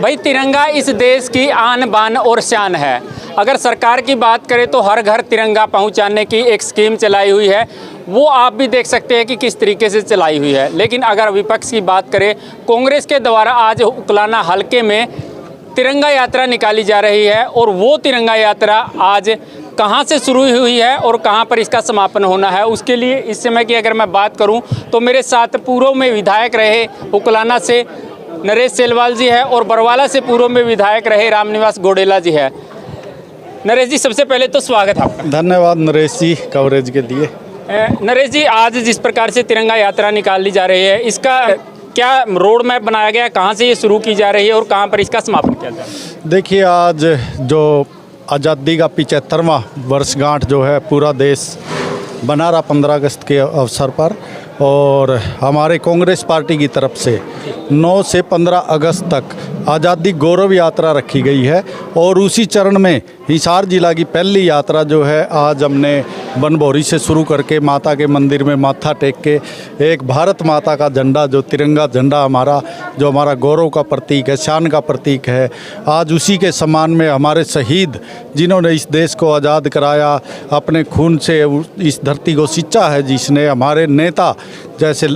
भाई तिरंगा इस देश की आन बान और शान है। अगर सरकार की बात करें तो हर घर तिरंगा पहुंचाने की एक स्कीम चलाई हुई है, वो आप भी देख सकते हैं कि किस तरीके से चलाई हुई है। लेकिन अगर विपक्ष की बात करें, कांग्रेस के द्वारा आज उकलाना हलके में तिरंगा यात्रा निकाली जा रही है और वो तिरंगा यात्रा आज कहाँ से शुरू हुई है और कहाँ पर इसका समापन होना है, उसके लिए इस समय की अगर मैं बात करूं तो मेरे साथ पूर्व में विधायक रहे उकलाना से नरेश सेलवाल जी है और बरवाला से पूर्व में विधायक रहे रामनिवास गोडेला जी है। नरेश जी, सबसे पहले तो स्वागत है आपका। धन्यवाद नरेश जी कवरेज के लिए। नरेश जी, आज जिस प्रकार से तिरंगा यात्रा निकाली जा रही है, इसका क्या रोड मैप बनाया गया है? कहाँ से ये शुरू की जा रही है और कहाँ पर इसका समापन किया जाए? देखिए, आज जो आज़ादी का 75वां वर्षगांठ जो है पूरा देश मना रहा 15 अगस्त के अवसर पर, और हमारे कांग्रेस पार्टी की तरफ से 9 से 15 अगस्त तक आज़ादी गौरव यात्रा रखी गई है। और उसी चरण में हिसार जिला की पहली यात्रा जो है आज हमने बनभौरी से शुरू करके माता के मंदिर में माथा टेक के एक भारत माता का झंडा, जो तिरंगा झंडा हमारा, जो हमारा गौरव का प्रतीक है, शान का प्रतीक है, आज उसी के सम्मान में हमारे शहीद जिन्होंने इस देश को आज़ाद कराया, अपने खून से इस धरती को सिंचा है, जिसने हमारे नेता जैसे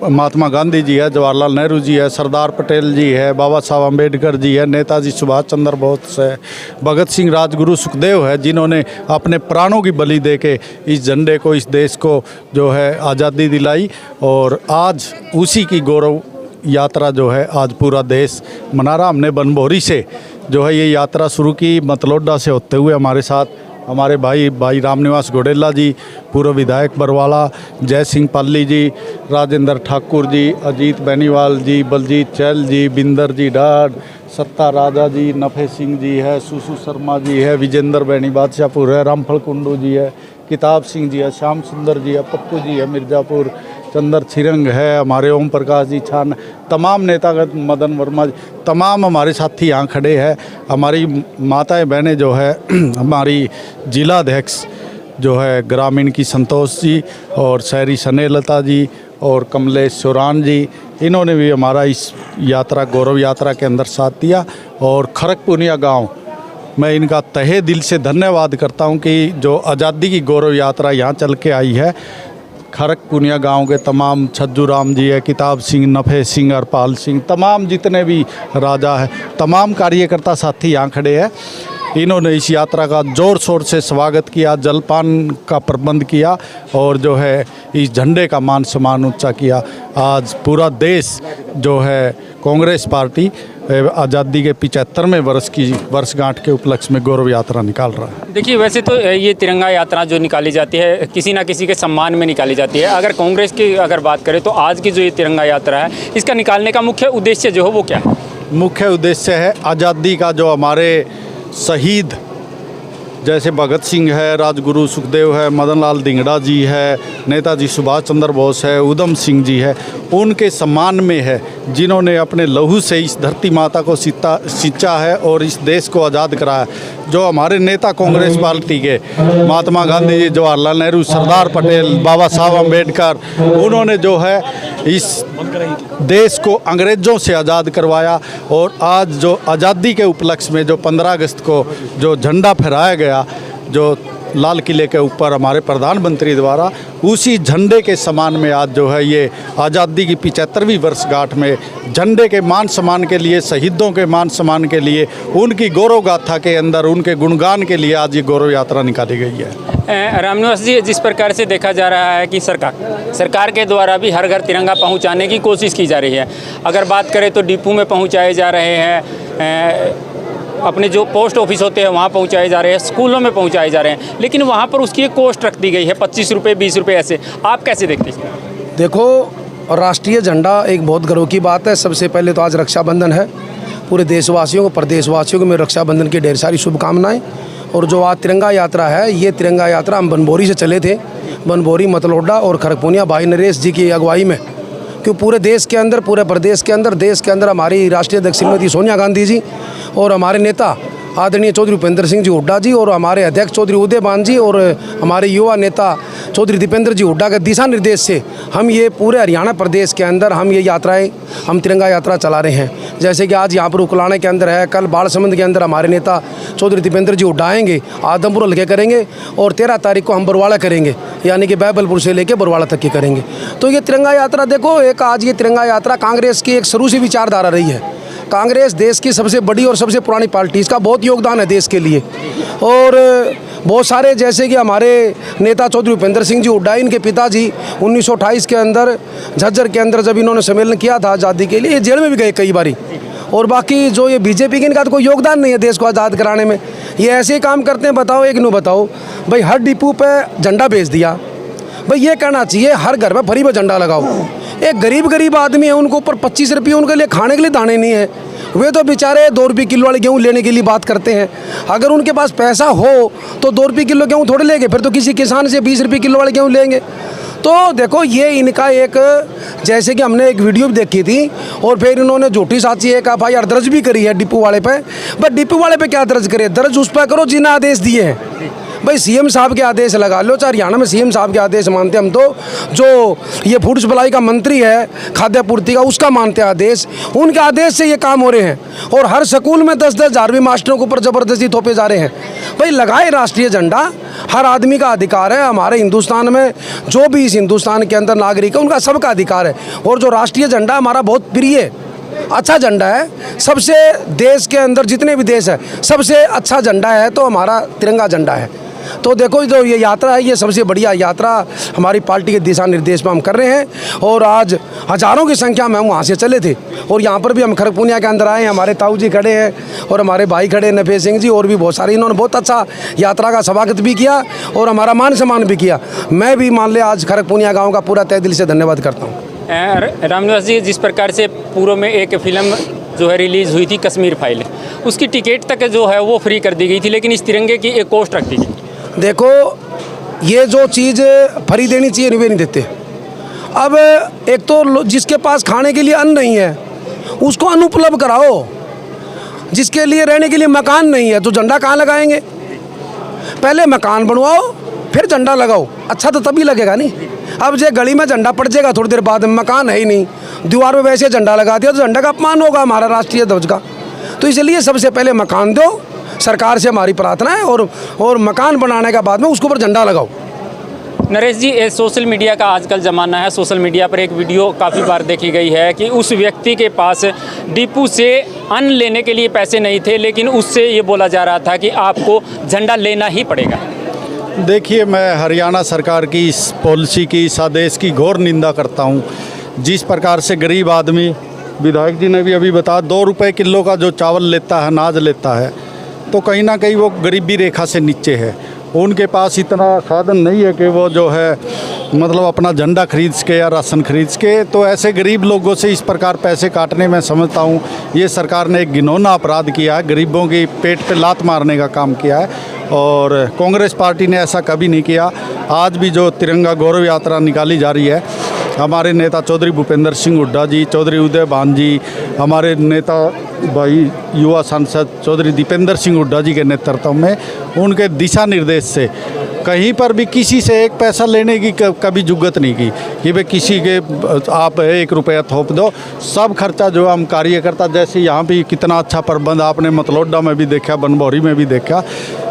महात्मा गांधी जी है, जवाहरलाल नेहरू जी है, सरदार पटेल जी है, बाबा साहब अम्बेडकर जी है, नेताजी सुभाष चंद्र बोस है, भगत सिंह, राजगुरु सुखदेव है, जिन्होंने अपने प्राणों की बलि देके इस झंडे को, इस देश को जो है आज़ादी दिलाई। और आज उसी की गौरव यात्रा जो है आज पूरा देश मना रहा। हमने बनभौरी से जो है ये यात्रा शुरू की, मतलोडा से होते हुए हमारे साथ हमारे भाई रामनिवास गोडेला जी, पूर्व विधायक बरवाला, जय सिंह पाली जी, राजेंद्र ठाकुर जी, अजीत बेनीवाल जी, बलजीत चहल जी, बिंदर जी डाड, सत्ता राजा जी, नफे सिंह जी है, सुसु शर्मा जी है, विजेंद्र बैनी बादशाहपुर है, रामफल कुंडू जी है, किताब सिंह जी है, श्याम सुंदर जी है, पप्पू जी है मिर्ज़ापुर, चंद्र छिरंग है, हमारे ओम प्रकाश जी छान, तमाम नेतागत मदन वर्मा जी, तमाम हमारे साथी यहाँ खड़े हैं। हमारी माताएं बहनें जो है, हमारी जिलाध्यक्ष जो है ग्रामीण की संतोष जी और शहरी स्नेहलता जी और कमलेश चौरान जी, इन्होंने भी हमारा इस यात्रा गौरव यात्रा के अंदर साथ दिया। और खरकपुनिया गांव, मैं इनका तहे दिल से धन्यवाद करता हूं कि जो आज़ादी की गौरव यात्रा यहाँ चल के आई है। खरकपुनिया गांव के तमाम, छज्जू राम जी है, किताब सिंह, नफे सिंह, हरपाल सिंह, तमाम जितने भी राजा है, तमाम कार्यकर्ता साथी यहाँ खड़े हैं। इन्होंने इस यात्रा का ज़ोर शोर से स्वागत किया, जलपान का प्रबंध किया और जो है इस झंडे का मान सम्मान ऊंचा किया। आज पूरा देश जो है कांग्रेस पार्टी आज़ादी के 75वें वर्ष की वर्षगांठ के उपलक्ष्य में गौरव यात्रा निकाल रहा है। देखिए, वैसे तो ये तिरंगा यात्रा जो निकाली जाती है किसी ना किसी के सम्मान में निकाली जाती है। अगर कांग्रेस की अगर बात करें तो आज की जो ये तिरंगा यात्रा है, इसका निकालने का मुख्य उद्देश्य जो है वो क्या है? मुख्य उद्देश्य है आज़ादी का, जो हमारे शहीद जैसे भगत सिंह है, राजगुरु सुखदेव है, मदन लाल धिंगड़ा जी है, नेताजी सुभाष चंद्र बोस है, उधम सिंह जी है, उनके सम्मान में है, जिन्होंने अपने लहू से इस धरती माता को सिंचा है और इस देश को आज़ाद कराया। जो हमारे नेता कांग्रेस पार्टी के महात्मा गांधी जी, जवाहरलाल नेहरू, सरदार पटेल, बाबा साहब अम्बेडकर, उन्होंने जो है इस देश को अंग्रेज़ों से आज़ाद करवाया। और आज जो आज़ादी के उपलक्ष्य में जो 15 अगस्त को जो झंडा फहराया गया, जो लाल किले के ऊपर हमारे प्रधानमंत्री द्वारा, उसी झंडे के सम्मान में आज जो है ये आज़ादी की 75वीं वर्षगांठ में झंडे के मान सम्मान के लिए, शहीदों के मान सम्मान के लिए, उनकी गौरव गाथा के अंदर उनके गुणगान के लिए आज ये गौरव यात्रा निकाली गई है। रामनिवास जी, जिस प्रकार से देखा जा रहा है कि सरकार के द्वारा भी हर घर तिरंगा पहुंचाने की कोशिश की जा रही है। अगर बात करें तो डिपो में पहुंचाए जा रहे हैं, अपने जो पोस्ट ऑफिस होते हैं वहाँ पहुँचाए जा रहे हैं, स्कूलों में पहुँचाए जा रहे हैं, लेकिन वहाँ पर उसकी एक कॉस्ट रख दी गई है 25 रुपये, 20 रुपये ऐसे। आप कैसे देखते हैं? देखो, राष्ट्रीय झंडा एक बहुत गर्व की बात है। सबसे पहले तो आज रक्षाबंधन है, पूरे देशवासियों को, प्रदेशवासियों को मेरे रक्षाबंधन की ढेर सारी शुभकामनाएं। और जो आज तिरंगा यात्रा है, ये तिरंगा यात्रा हम बनभौरी से चले थे, बनभौरी, मतलोडा और खरकपुनिया भाई नरेश जी की अगुवाई में, क्यों पूरे देश के अंदर, पूरे प्रदेश के अंदर हमारी राष्ट्रीय अध्यक्ष श्रीमती सोनिया गांधी जी और हमारे नेता आदरणीय चौधरी उपेंद्र सिंह जी हुड्डा जी और हमारे अध्यक्ष चौधरी उदयभान जी और हमारे युवा नेता चौधरी दीपेंद्र जी हुड्डा के दिशा निर्देश से हम ये पूरे हरियाणा प्रदेश के अंदर हम ये यात्राएं हम तिरंगा यात्रा चला रहे हैं। जैसे कि आज यहाँ पर उकलाने के अंदर है, कल बाड़समंद के अंदर हमारे नेता चौधरी दीपेंद्र जी हुड्डा आएंगे, आदमपुर हल्के करेंगे और 13 तारीख को हम बरवाड़ा करेंगे, यानी कि बैबलपुर से लेकर बरवाड़ा तक की करेंगे। तो ये तिरंगा यात्रा देखो, एक आज ये तिरंगा यात्रा कांग्रेस की एक शुरू से विचारधारा रही है। कांग्रेस देश की सबसे बड़ी और सबसे पुरानी पार्टी, इसका बहुत योगदान है देश के लिए। और बहुत सारे जैसे कि हमारे नेता चौधरी भूपेंद्र सिंह जी हुड्डा, इनके पिताजी 1928 के अंदर झज्जर के अंदर जब इन्होंने सम्मेलन किया था आज़ादी के लिए, ये जेल में भी गए कई बारी। और बाकी जो ये बीजेपी के, इनका तो कोई योगदान नहीं है देश को आज़ाद कराने में। ये ऐसे ही काम करते हैं। बताओ, एक नो बताओ भाई, हर डिपो पे झंडा बेच दिया। भाई ये कहना चाहिए हर घर में फ्री में झंडा लगाओ। एक गरीब आदमी है, उनको ऊपर 25 रुपये उनके लिए खाने के लिए दाने नहीं है, वे तो बेचारे 2 रुपये किलो वाले गेहूँ लेने के लिए बात करते हैं। अगर उनके पास पैसा हो तो 2 रुपये किलो गेहूँ थोड़े लेंगे, फिर तो किसी किसान से 20 रुपये किलो वाले गेहूँ लेंगे। तो देखो ये इनका एक, जैसे कि हमने एक वीडियो भी देखी थी और फिर इन्होंने झूठी साची एक FIR दर्ज भी करी है डिपो वाले पे। बट डिपो वाले पे क्या दर्ज करे, दर्ज उस पर करो जिन्हें आदेश दिए हैं। भाई सीएम साहब के आदेश लगा लो, चाहे हरियाणा में सीएम साहब के आदेश मानते हम, तो जो ये फूड सप्लाई का मंत्री है खाद्य पूर्ति का, उसका मानते आदेश, उनके आदेश से ये काम हो रहे हैं। और हर स्कूल में 10-10 हज़ार मास्टरों के ऊपर ज़बरदस्ती थोपे जा रहे हैं। भाई लगाए राष्ट्रीय झंडा, हर आदमी का अधिकार है। हमारे हिंदुस्तान में जो भी इस हिंदुस्तान के अंदर नागरिक है, उनका सबका अधिकार है। और जो राष्ट्रीय झंडा हमारा बहुत प्रिय अच्छा झंडा है, सबसे देश के अंदर जितने भी देश है सबसे अच्छा झंडा है तो हमारा तिरंगा झंडा है। तो देखो जो ये यात्रा है, ये सबसे बढ़िया यात्रा हमारी पार्टी के दिशा निर्देश में हम कर रहे हैं। और आज हज़ारों की संख्या में हम वहाँ से चले थे और यहाँ पर भी हम खड़गपुनिया के अंदर आए हैं। हमारे ताऊ जी खड़े हैं और हमारे भाई खड़े हैं नफे सिंह जी, और भी बहुत सारे, इन्होंने बहुत अच्छा यात्रा का स्वागत भी किया और हमारा मान सम्मान भी किया। मैं भी मान लिया आज खड़गपुनिया गाँव का पूरा तहे दिल से धन्यवाद करता हूँ। रामनिवास जी, जिस प्रकार से पूर्व में एक फिल्म जो है रिलीज़ हुई थी कश्मीर फाइल, उसकी टिकट तक जो है वो फ्री कर दी गई थी, लेकिन इस तिरंगे की एक कॉस्ट रख दी गई। देखो ये जो चीज़ फ्री देनी चाहिए वे नहीं देते। अब एक तो जिसके पास खाने के लिए अन्न नहीं है उसको अन्न उपलब्ध कराओ, जिसके लिए रहने के लिए मकान नहीं है तो झंडा कहाँ लगाएंगे? पहले मकान बनवाओ फिर झंडा लगाओ, अच्छा तो तभी लगेगा नहीं। अब जो गली में झंडा पड़ जाएगा थोड़ी देर बाद, मकान है ही नहीं, दीवार पे वैसे झंडा लगा दिया तो झंडा का अपमान होगा हमारा राष्ट्रीय ध्वज का। तो इसलिए सबसे पहले मकान दो, सरकार से हमारी प्रार्थना है, और मकान बनाने के बाद में उसके ऊपर झंडा लगाओ। नरेश जी, ये सोशल मीडिया का आजकल ज़माना है। सोशल मीडिया पर एक वीडियो काफ़ी बार देखी गई है कि उस व्यक्ति के पास डिपो से अन्न लेने के लिए पैसे नहीं थे, लेकिन उससे ये बोला जा रहा था कि आपको झंडा लेना ही पड़ेगा। देखिए, मैं हरियाणा सरकार की इस पॉलिसी की, इस आदेश की घोर निंदा करता हूँ। जिस प्रकार से गरीब आदमी, विधायक जी ने भी अभी बताया, 2 रुपये किलो का जो चावल लेता है, अनाज लेता है, तो कहीं ना कहीं वो गरीबी रेखा से नीचे है। उनके पास इतना साधन नहीं है कि वो जो है मतलब अपना झंडा खरीद के या राशन खरीद के, तो ऐसे गरीब लोगों से इस प्रकार पैसे काटने में समझता हूँ ये सरकार ने एक घिनौना अपराध किया है, गरीबों की पेट पे लात मारने का काम किया है। और कांग्रेस पार्टी ने ऐसा कभी नहीं किया। आज भी जो तिरंगा गौरव यात्रा निकाली जा रही है, हमारे नेता चौधरी भूपेंद्र सिंह हुड्डा जी, चौधरी उदय भान जी, हमारे नेता भाई युवा सांसद चौधरी दीपेंद्र सिंह हुड्डा जी के नेतृत्व में, उनके दिशा निर्देश से कहीं पर भी किसी से 1 पैसा लेने की कभी जुगत नहीं की कि भाई किसी के आप 1 रुपया थोप दो। सब खर्चा जो हम कार्यकर्ता, जैसे यहाँ भी कितना अच्छा प्रबंध आपने मतलोडा में भी देखा, बनभौरी में भी देखा,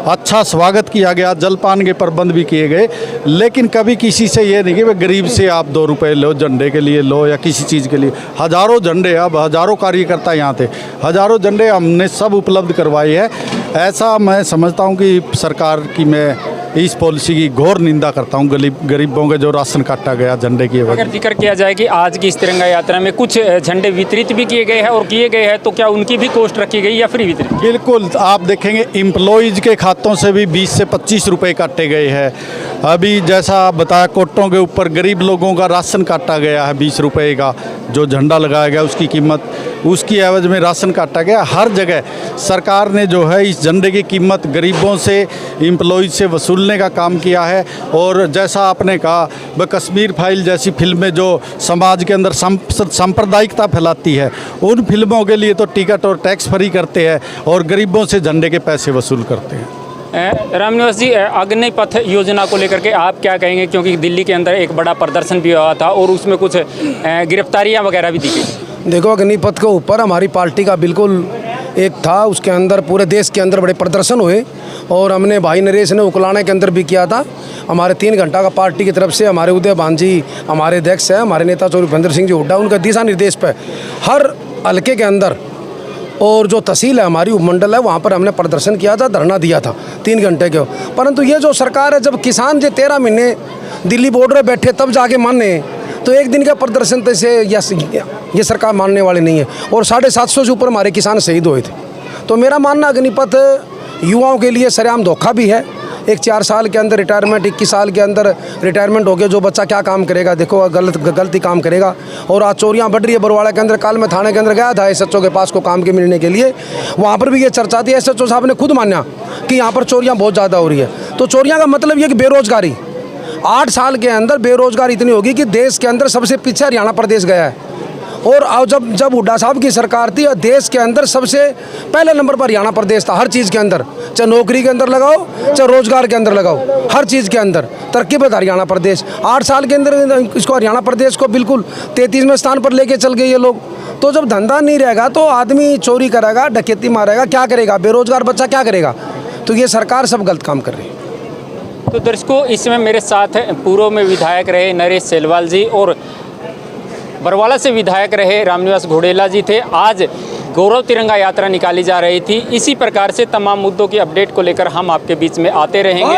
अच्छा स्वागत किया गया, जलपान के प्रबंध भी किए गए, लेकिन कभी किसी से ये नहीं कि भाई गरीब से आप 2 रुपये लो, झंडे के लिए लो या किसी चीज़ के लिए। हज़ारों झंडे, अब हज़ारों कार्यकर्ता यहाँ थे, हज़ारों झंडे हमने सब उपलब्ध करवाए हैं। ऐसा मैं समझता हूँ कि सरकार की, मैं इस पॉलिसी की घोर निंदा करता हूँ। गरीबों के जो राशन काटा गया झंडे की वजह। अगर जिक्र किया जाए कि आज की इस तिरंगा यात्रा में कुछ झंडे वितरित भी किए गए हैं और किए गए हैं, तो क्या उनकी भी कॉस्ट रखी गई या फ्री वितरित? बिल्कुल, आप देखेंगे एम्प्लॉयज़ के खातों से भी 20 से 25 रुपये काटे गए हैं। अभी जैसा आप बताया, कोटों के ऊपर गरीब लोगों का राशन काटा गया है 20 रुपये का, जो झंडा लगाया गया उसकी कीमत, उसकी एवज में राशन काटा गया। हर जगह सरकार ने जो है इस झंडे की कीमत गरीबों से, एम्प्लॉयज़ से वसूलने का काम किया है। और जैसा आपने कहा, वह कश्मीर फाइल जैसी फिल्में जो समाज के अंदर सांप्रदायिकता फैलाती है, उन फिल्मों के लिए तो टिकट और टैक्स फ्री करते हैं और गरीबों से झंडे के पैसे वसूल करते हैं। रामनिवास जी, अग्निपथ योजना को लेकर के आप क्या कहेंगे, क्योंकि दिल्ली के अंदर एक बड़ा प्रदर्शन भी हुआ था और उसमें कुछ गिरफ्तारियां वगैरह भी दी गई। देखो, अग्निपथ के ऊपर हमारी पार्टी का बिल्कुल एक था, उसके अंदर पूरे देश के अंदर बड़े प्रदर्शन हुए और हमने भाई नरेश ने उकलाने के अंदर भी किया था। हमारे 3 घंटा का पार्टी की तरफ से हमारे उदय भान जी हमारे अध्यक्ष हैं, हमारे नेता चौधरी भूपेंद्र सिंह जी हुड्डा, उनका दिशा निर्देश पर हर हल्के के अंदर और जो तहसील है हमारी उपमंडल है वहाँ पर हमने प्रदर्शन किया था, धरना दिया था 3 घंटे के। परंतु ये जो सरकार है, जब किसान जो 13 महीने दिल्ली बॉर्डर पर बैठे तब जाके माने, तो एक दिन का प्रदर्शन तो से ये सरकार मानने वाली नहीं है। और 750 से ऊपर हमारे किसान शहीद हुए थे। तो मेरा मानना अग्निपथ युवाओं के लिए सरेआम धोखा भी है। एक 4 साल के अंदर रिटायरमेंट, 21 साल के अंदर रिटायरमेंट हो गया, जो बच्चा क्या काम करेगा, देखो गलती काम करेगा। और आज चोरियां बढ़ रही है बरवाड़ा के अंदर। कल मैं थाने के अंदर गया था SHO के पास को काम के मिलने के लिए, वहाँ पर भी ये चर्चा थी। SHO साहब ने खुद माना कि यहाँ पर चोरियाँ बहुत ज़्यादा हो रही है। तो चोरियाँ का मतलब ये कि बेरोजगारी 8 साल के अंदर बेरोजगारी इतनी होगी कि देश के अंदर सबसे पीछे हरियाणा प्रदेश गया है। और जब हुड्डा साहब की सरकार थी, देश के अंदर सबसे पहले नंबर पर हरियाणा प्रदेश था। हर चीज़ के अंदर, चाहे नौकरी के अंदर लगाओ, चाहे रोजगार के अंदर लगाओ, हर चीज़ के अंदर तरक्की पर हरियाणा प्रदेश। 8 साल के अंदर इसको हरियाणा प्रदेश को बिल्कुल 33वें स्थान पर लेके चल गए ये लोग। तो जब धंधा नहीं रहेगा तो आदमी चोरी करेगा, डकैती मारेगा, क्या करेगा? बेरोजगार बच्चा क्या करेगा? तो ये सरकार सब गलत काम कर रही है। तो दर्शकों, इसमें मेरे साथ पूर्व में विधायक रहे नरेश सेलवाल जी और बरवाला से विधायक रहे रामनिवास घोडेला जी थे। आज गौरव तिरंगा यात्रा निकाली जा रही थी। इसी प्रकार से तमाम मुद्दों की अपडेट को लेकर हम आपके बीच में आते रहेंगे।